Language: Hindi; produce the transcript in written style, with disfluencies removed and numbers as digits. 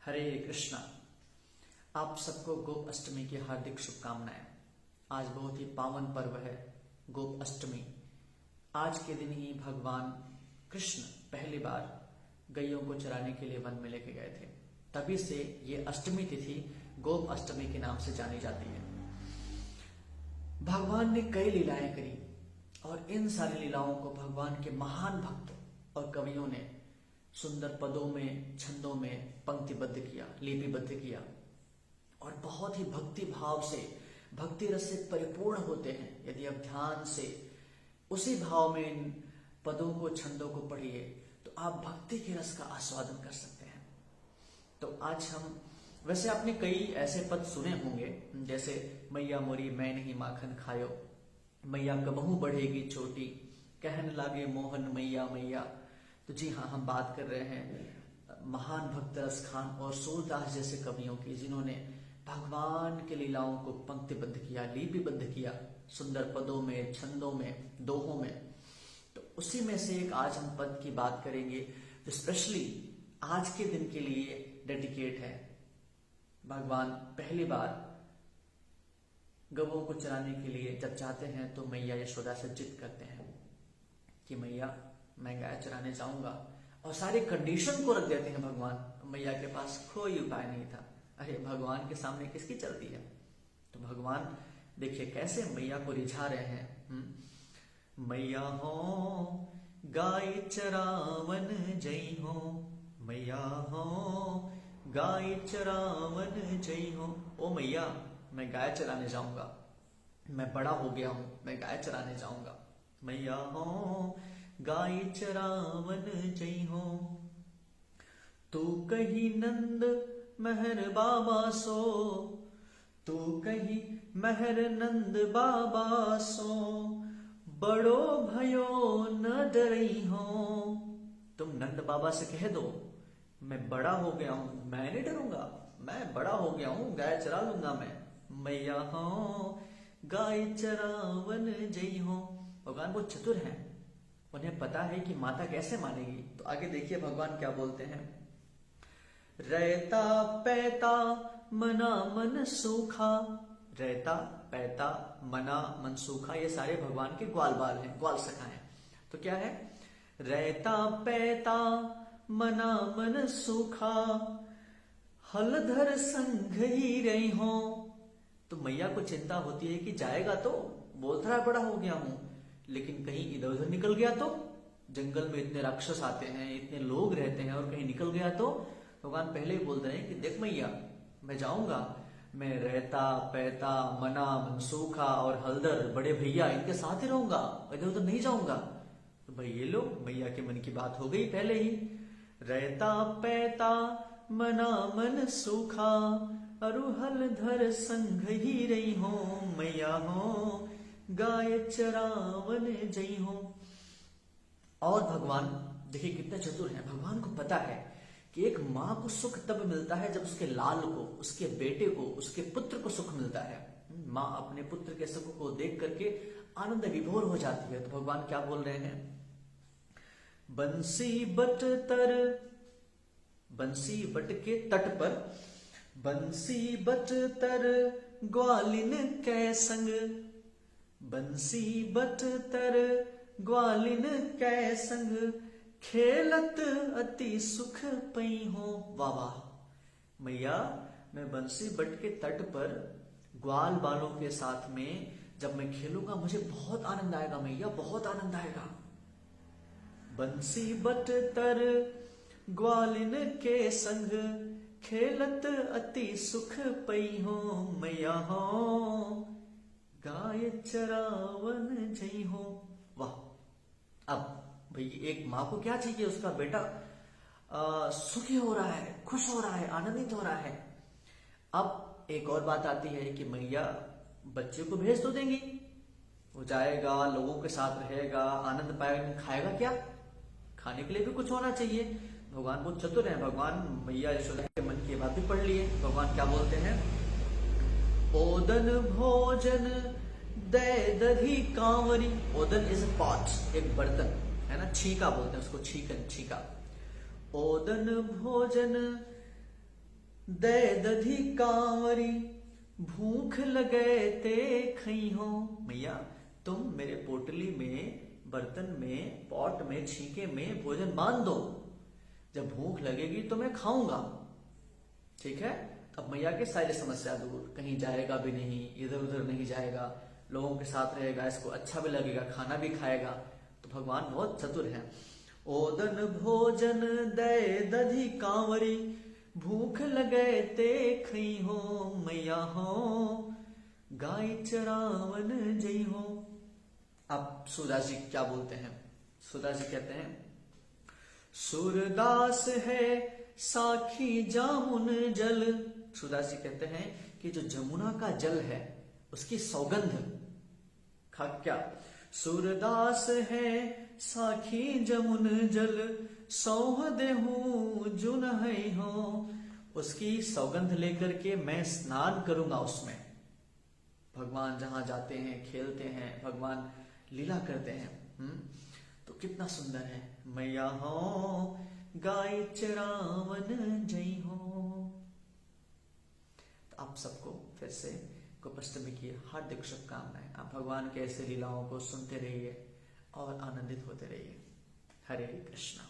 हरे कृष्णा। आप सबको गोप अष्टमी की हार्दिक शुभकामनाएं। आज बहुत ही पावन पर्व है गोप अष्टमी। आज के दिन ही भगवान कृष्ण पहली बार गैयों को चराने के लिए वन में लेके गए थे। तभी से ये अष्टमी तिथि गोप अष्टमी के नाम से जानी जाती है। भगवान ने कई लीलाएं करी और इन सारी लीलाओं को भगवान के महान भक्त और कवियों ने सुंदर पदों में, छंदों में पंक्तिबद्ध किया, लिपिबद्ध किया और बहुत ही भक्ति भाव से, भक्ति रस से परिपूर्ण होते हैं। यदि आप ध्यान से उसी भाव में इन पदों को, छंदों को पढ़िए तो आप भक्ति के रस का आस्वादन कर सकते हैं। तो आज हम, वैसे आपने कई ऐसे पद सुने होंगे, जैसे मैया मोरी मैं नहीं माखन खायो, मैया कबहू बढ़ेगी छोटी, कहन लागे मोहन मैया मैया। तो जी हाँ, हम बात कर रहे हैं महान भक्त रस खान और सूरदास जैसे कवियों की, जिन्होंने भगवान के लीलाओं को पंक्तिबद्ध किया, लिपिबद्ध किया, सुंदर पदों में, छंदों में, दोहों में। तो उसी में से एक आज हम पद की बात करेंगे जो स्पेशली आज के दिन के लिए डेडिकेट है। भगवान पहली बार गवों को चराने के लिए जब चाहते हैं तो मैया यशोदा से जिद करते हैं कि मैया मैं गाय चराने जाऊंगा, और सारे कंडीशन को रख देते हैं भगवान। मैया के पास कोई उपाय नहीं था। अरे भगवान के सामने किसकी चलती है। तो भगवान देखिए कैसे मैया को रिझा रहे हैं। मैया हो गाय चरावन जई हो, मैया हो गाय चरावन जई हो। ओ मैया, मैं गाय चराने जाऊंगा, मैं बड़ा हो गया हूं, मैं गाय चराने जाऊंगा। मैया हो गाय चरावन जई हो, तू कही नंद महर बाबा सो, तू कही महर नंद बाबा सो, बड़ो भयो न डरई हो। तुम नंद बाबा से कह दो मैं बड़ा हो गया हूं, मैं नहीं डरूंगा, मैं बड़ा हो गया हूं, गाय चरा लूंगा मैं। मैया हो गाय चरावन जई हो। भगवान बहुत चतुर हैं, उन्हें पता है कि माता कैसे मानेगी। तो आगे देखिए भगवान क्या बोलते हैं। रहता पैता मना मन सूखा, रहता पैता मना मन सूखा, ये सारे भगवान के ग्वाल बाल हैं, ग्वाल सखा हैं। तो क्या है, रहता पैता मना मन सूखा, हलधर संग ही रही हो। तो मैया को चिंता होती है कि जाएगा तो, बोलता है बड़ा हो गया हूं, लेकिन कहीं इधर उधर निकल गया तो, जंगल में इतने राक्षस आते हैं, इतने लोग रहते हैं, और कहीं निकल गया तो भगवान पहले ही बोल रहे हैं कि देख मैया, मैं जाऊंगा, मैं रहता पैता मना मनसूखा और हलदर बड़े भैया इनके साथ ही रहूंगा, इधर उधर नहीं जाऊंगा। तो भाई ये लो, मैया के मन की बात हो गई पहले ही। रहता पैता मना मन सूखा, अरु हलधर संग ही रही हो, मैया हो गाय चरावन जई हो। और भगवान देखिए कितने चतुर हैं। भगवान को पता है कि एक माँ को सुख तब मिलता है जब उसके लाल को, उसके बेटे को, उसके पुत्र को सुख मिलता है। माँ अपने पुत्र के सुख को देख करके आनंद विभोर हो जाती है। तो भगवान क्या बोल रहे हैं, बंसी बट तर, बंसी बट के तट पर, बंसी बट तर ग्वालिन कै संग, बंसी बट तर ग्वालिन कै संग, खेलत अति सुख पई हो। वाह वाह मैया, मैं बंसी बट के तट पर ग्वाल बालों के साथ में जब मैं खेलूंगा मुझे बहुत आनंद आएगा मैया, बहुत आनंद आएगा। बंसी बट तर ग्वालिन के संग, खेलत अति सुख पई हो, मैया हो गाय चरावन जई हो। वाह, अब भाई एक माँ को क्या चाहिए, उसका बेटा सुखी हो रहा है, खुश हो रहा है, आनंदित हो रहा है। अब एक और बात आती है कि मैया बच्चे को भेज तो देंगी, वो जाएगा, लोगों के साथ रहेगा, आनंद पाएगा, खाएगा क्या, खाने के लिए भी कुछ होना चाहिए। भगवान बहुत चतुर है। भगवान मैया यशोदा के मन की बात भी पढ़ लिए। भगवान क्या बोलते हैं, ओदन भोजन दे दधी कांवरी। ओदन इज अ पॉट, एक बर्तन है ना, छीका बोलते हैं उसको, छीकन, छीका। ओदन भोजन दे दधी कांवरी भूख लगे ते खई हो। मैया तुम मेरे पोटली में, बर्तन में, पॉट में, छींके में भोजन बांध दो, जब भूख लगेगी तो मैं खाऊंगा। ठीक है। अब मैया के सारी समस्या दूर, कहीं जाएगा भी नहीं, इधर उधर नहीं जाएगा, लोगों के साथ रहेगा, इसको अच्छा भी लगेगा, खाना भी खाएगा। तो भगवान बहुत चतुर हैं। ओदन भोजन दे दधी कांवरी भूख लगे ते खई हो। मैया हो गाय चरावन जई हो। अब सूरदास जी क्या बोलते हैं? सूरदास जी कहते हैं, सूरदास है साखी जामुन जल। सूरदास जी कहते हैं कि जो जमुना का जल है उसकी सौगंध खा क्या। सूरदास है साखी जमुन जल सौह देहू जुन है हो। उसकी सौगंध लेकर के मैं स्नान करूंगा उसमें। भगवान जहां जाते हैं, खेलते हैं, भगवान लीला करते हैं। तो कितना सुंदर है। मैया हो गाय चरावन जई हो। तो आप सबको फिर से गोपाष्टमी की हार्दिक शुभकामनाएं। आप भगवान के ऐसे लीलाओं को सुनते रहिए और आनंदित होते रहिए। हरे कृष्णा।